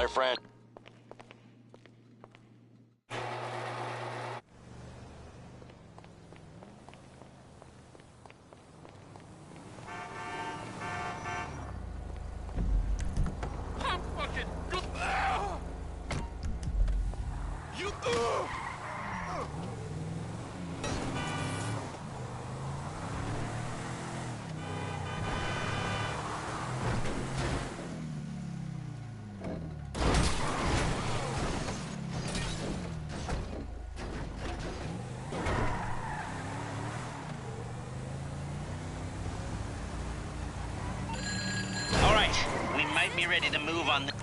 my friend. Might be ready to move on the...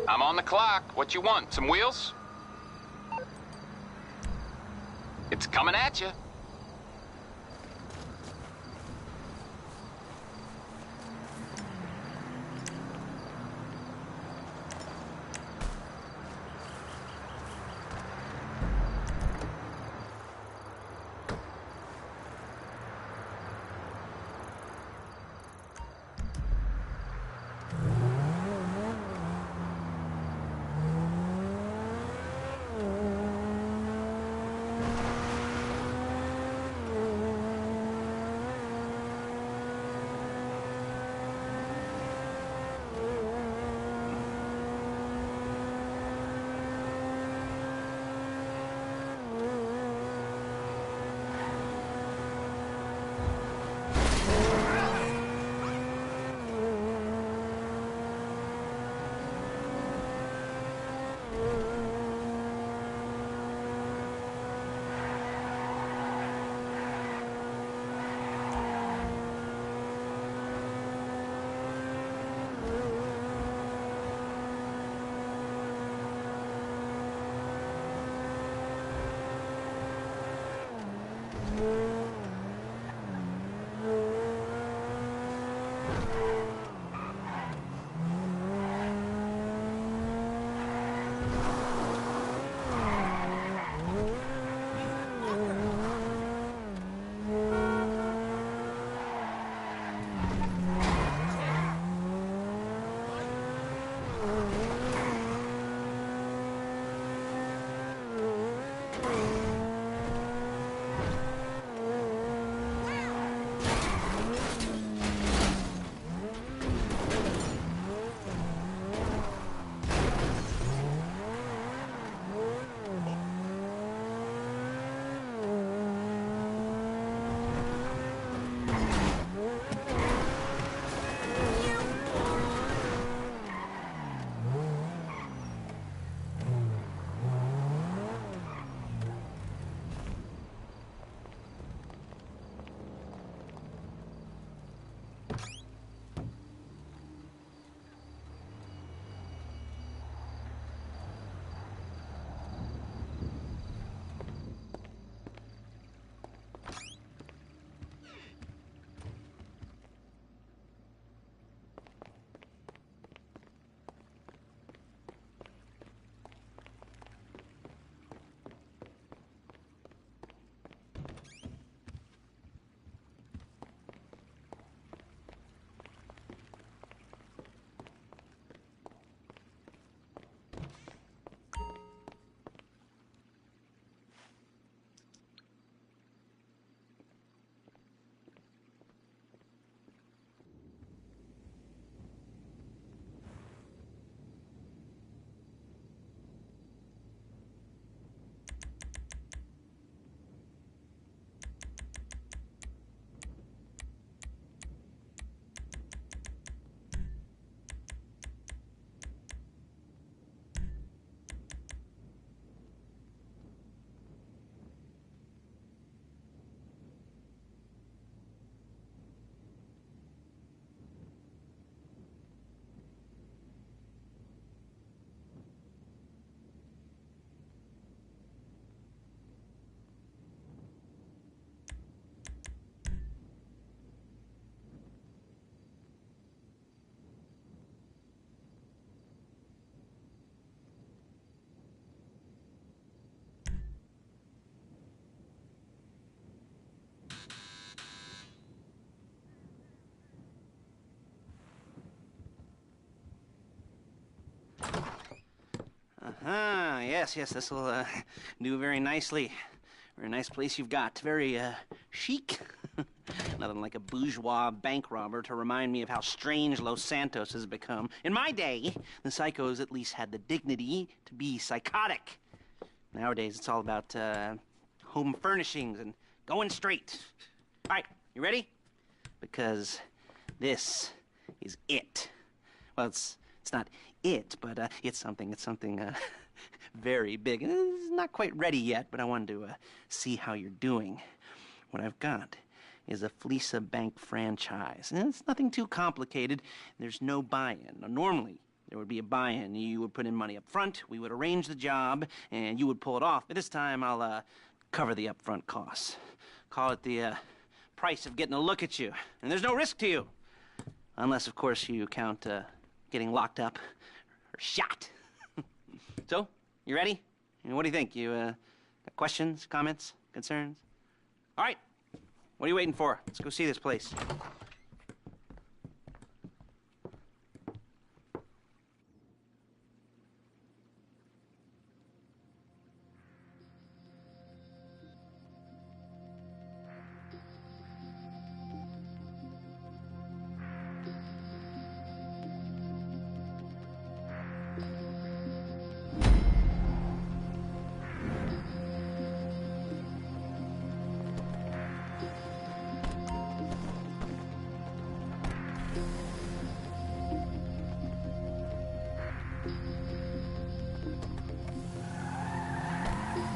I'm on the clock. What you want? Some wheels? It's coming at you. Yes, this will do very nicely. Very nice place you've got. Very chic. Nothing like a bourgeois bank robber to remind me of how strange Los Santos has become. In my day, the psychos at least had the dignity to be psychotic. Nowadays, it's all about home furnishings and going straight. All right, you ready? Because this is it. Well, it's not it, but it's something very big. It's not quite ready yet, but I wanted to see how you're doing. What I've got is a Fleeca Bank franchise. And it's nothing too complicated. There's no buy-in. Now, normally, There would be a buy-in. You would put in money up front, we would arrange the job, and you would pull it off. But this time, I'll cover the upfront costs. Call it the price of getting a look at you. And there's no risk to you. Unless, of course, you count getting locked up or shot. So, you ready? What do you think? You got questions, comments, concerns? All right. What are you waiting for? Let's go see this place.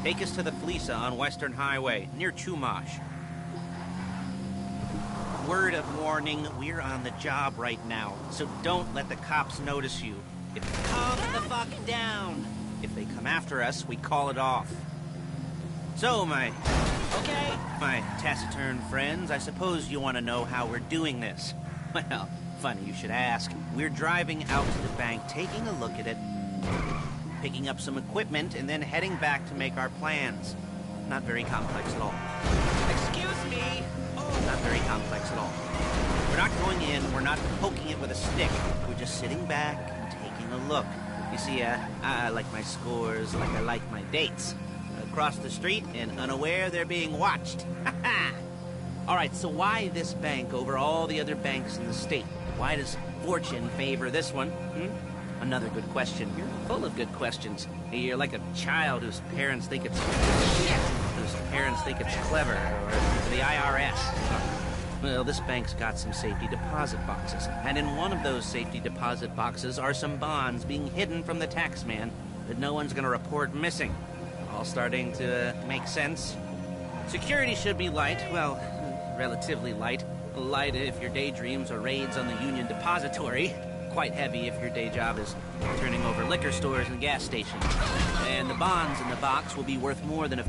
Take us to the Fleesa on Western Highway, near Chumash. Word of warning, we're on the job right now, so don't let the cops notice you. Calm the fuck down. If they come after us, we call it off. So, my taciturn friends, I suppose you want to know how we're doing this. Well, funny you should ask. We're driving out to the bank, taking a look at it, picking up some equipment, and then heading back to make our plans. Not very complex at all. Excuse me! Oh, not very complex at all. We're not going in, we're not poking it with a stick. We're just sitting back and taking a look. You see, I like my scores like I like my dates. Across the street and unaware they're being watched. All right, so why this bank over all the other banks in the state? Why does fortune favor this one? Another good question. You're full of good questions. You're like a child whose parents think it's clever, or the IRS. Well, this bank's got some safety deposit boxes, and in one of those safety deposit boxes are some bonds being hidden from the tax man that no one's gonna report missing. All starting to make sense? Security should be light, well, relatively light. Light if your daydreams are raids on the Union Depository. Quite heavy if your day job is turning over liquor stores and gas stations. And the bonds in the box will be worth more than a...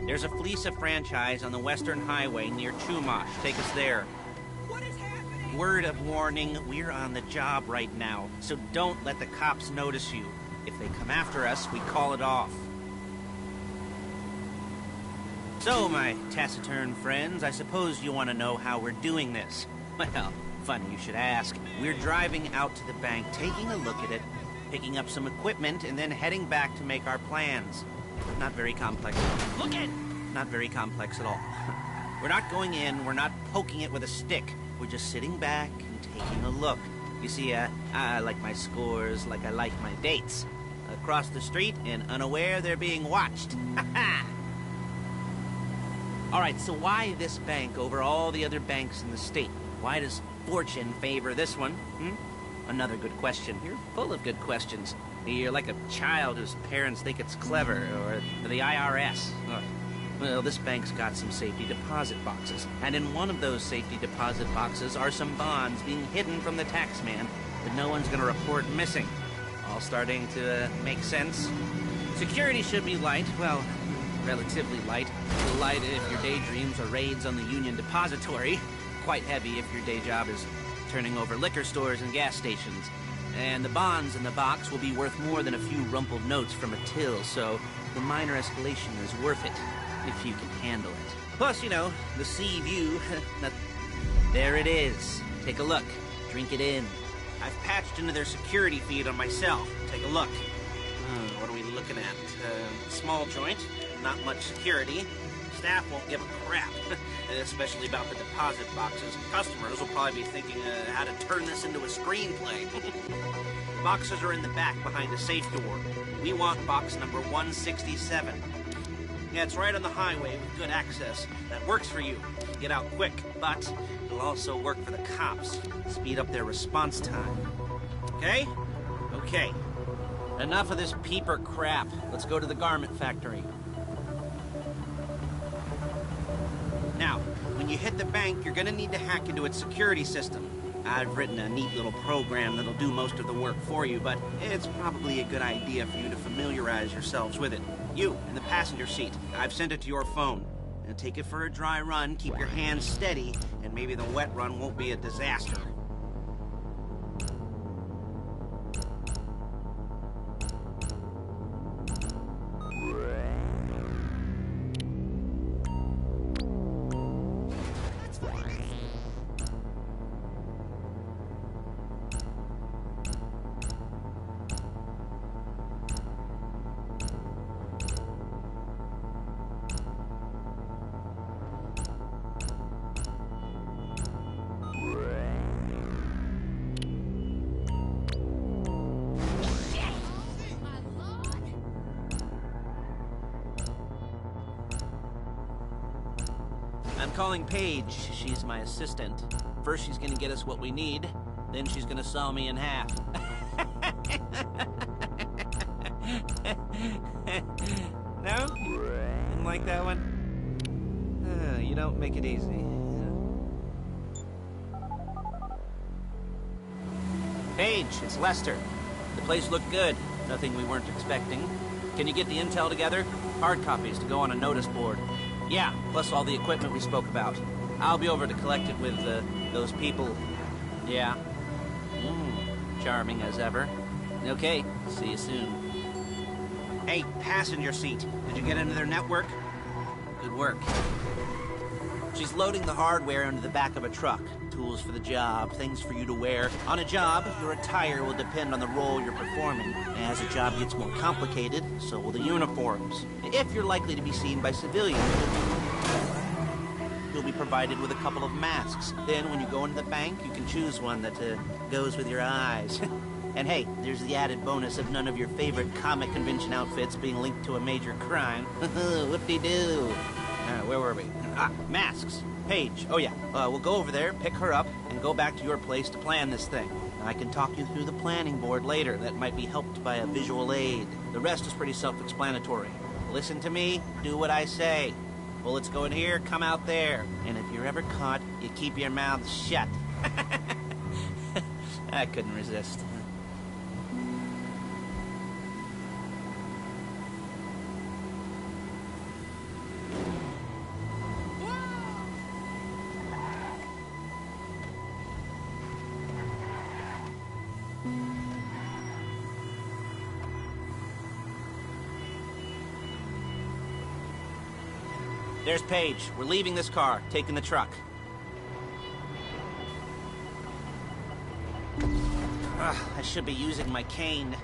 There's a Fleece franchise on the Western Highway near Chumash. Take us there. What is happening? Word of warning, we're on the job right now, so don't let the cops notice you. If they come after us, we call it off. So, my taciturn friends, I suppose you want to know how we're doing this. Well, funny you should ask. We're driving out to the bank, taking a look at it, picking up some equipment, and then heading back to make our plans. Not very complex. Look it! Not very complex at all. We're not going in, we're not poking it with a stick. We're just sitting back and taking a look. You see, I like my scores like I like my dates. Across the street and unaware they're being watched. All right, so why this bank over all the other banks in the state? Why does fortune favor this one? Another good question. You're full of good questions. You're like a child whose parents think it's clever, or the IRS. Ugh. Well, this bank's got some safety deposit boxes, and in one of those safety deposit boxes are some bonds being hidden from the tax man that no one's gonna report missing. All starting to make sense. Security should be light, well, relatively light. Light if your daydreams are raids on the Union Depository. Quite heavy if your day job is turning over liquor stores and gas stations. And the bonds in the box will be worth more than a few rumpled notes from a till, so the minor escalation is worth it, if you can handle it. Plus, you know, the sea view. There it is. Take a look. Drink it in. I've patched into their security feed on myself. Take a look. What are we looking at? Small joint. Not much security. Staff won't give a crap, especially about the deposit boxes. Customers will probably be thinking how to turn this into a screenplay. Boxes are in the back behind the safe door. We want box number 167. Yeah, it's right on the highway with good access. That works for you. Get out quick, but it'll also work for the cops. Speed up their response time. Okay? Okay. Enough of this peeper crap. Let's go to the garment factory. Now, when you hit the bank, you're gonna need to hack into its security system. I've written a neat little program that'll do most of the work for you, but it's probably a good idea for you to familiarize yourselves with it. You, in the passenger seat, I've sent it to your phone. Now take it for a dry run, keep your hands steady, and maybe the wet run won't be a disaster. I'm calling Paige. She's my assistant. First she's gonna get us what we need, then she's gonna saw me in half. No? Didn't like that one? You don't make it easy. Paige, it's Lester. The place looked good. Nothing we weren't expecting. Can you get the intel together? Hard copies to go on a notice board. Yeah, plus all the equipment we spoke about. I'll be over to collect it with, those people. Yeah. Charming as ever. Okay, see you soon. Hey, passenger seat. Did you get into their network? Good work. She's loading the hardware into the back of a truck. Tools for the job, things for you to wear. On a job, your attire will depend on the role you're performing. As the job gets more complicated, so will the uniforms. If you're likely to be seen by civilians, you'll be provided with a couple of masks. Then when you go into the bank, you can choose one that goes with your eyes. And hey, there's the added bonus of none of your favorite comic convention outfits being linked to a major crime. Whoop-de-doo. Where were we? Masks. Paige. Oh, yeah. We'll go over there, pick her up, and go back to your place to plan this thing. I can talk you through the planning board later. That might be helped by a visual aid. The rest is pretty self-explanatory. Listen to me, do what I say. Bullets go in here, come out there. And if you're ever caught, you keep your mouth shut. I couldn't resist. There's Paige. We're leaving this car, taking the truck. I should be using my cane.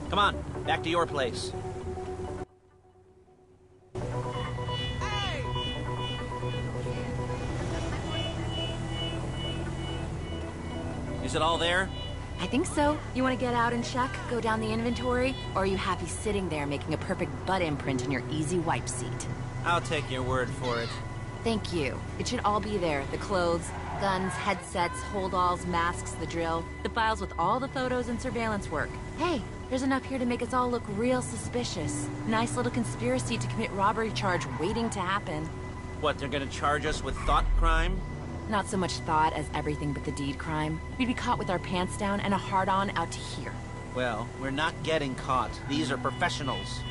Come on, back to your place. Is it all there? I think so. You want to get out and check, go down the inventory, or are you happy sitting there making a perfect butt imprint in your easy wipe seat? I'll take your word for it. Thank you. It should all be there. The clothes, guns, headsets, holdalls, masks, the drill, the files with all the photos and surveillance work. Hey, there's enough here to make us all look real suspicious. Nice little conspiracy to commit robbery charge waiting to happen. What, they're gonna charge us with thought crime? Not so much thought as everything but the deed crime. We'd be caught with our pants down and a hard-on out to here. Well, we're not getting caught. These are professionals.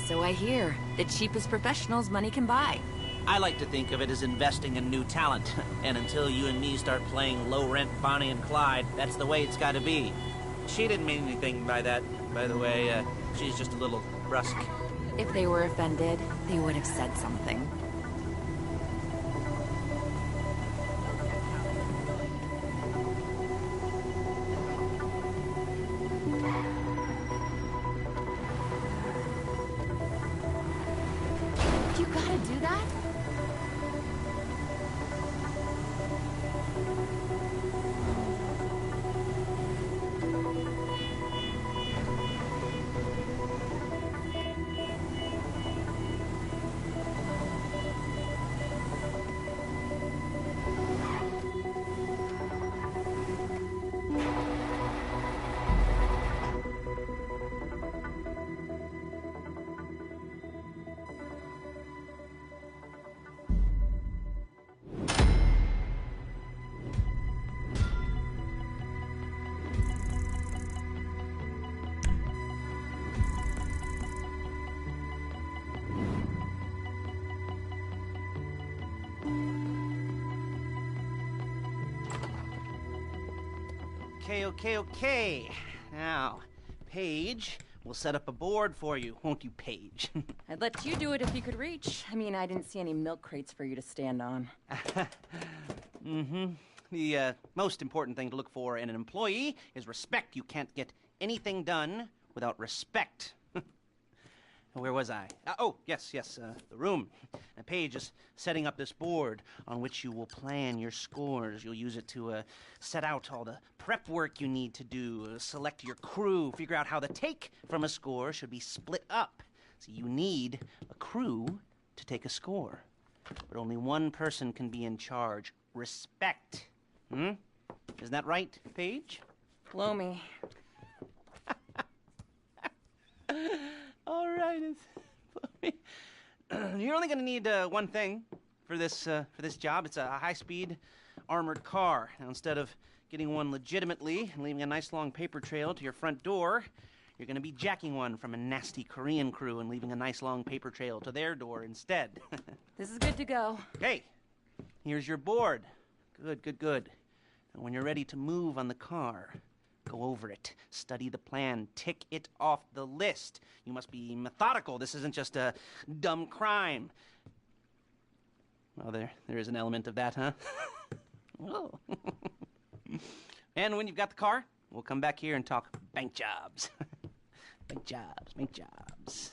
So I hear. The cheapest professionals money can buy. I like to think of it as investing in new talent. And until you and me start playing low-rent Bonnie and Clyde, that's the way it's gotta be. She didn't mean anything by that, by the way. She's just a little brusque. If they were offended, they would have said something. You gotta do that? Okay. Now, Paige, we'll set up a board for you, won't you, Paige? I'd let you do it if you could reach. I mean, I didn't see any milk crates for you to stand on. The most important thing to look for in an employee is respect. You can't get anything done without respect. Where was I? Yes, the room. Now, Paige is setting up this board on which you will plan your scores. You'll use it to set out all the prep work you need to do, select your crew, figure out how the take from a score should be split up. So you need a crew to take a score. But only one person can be in charge. Respect. Isn't that right, Paige? Blow me. All right. You're only going to need one thing. for this job. It's a high-speed armored car. Now, instead of getting one legitimately and leaving a nice long paper trail to your front door, you're going to be jacking one from a nasty Korean crew and leaving a nice long paper trail to their door instead. This is good to go. Hey, here's your board. Good, good, good. And when you're ready to move on the car, go over it, study the plan, tick it off the list. You must be methodical. This isn't just a dumb crime. Well, there is an element of that, huh? Whoa. And when you've got the car, we'll come back here and talk bank jobs. Bank jobs, bank jobs.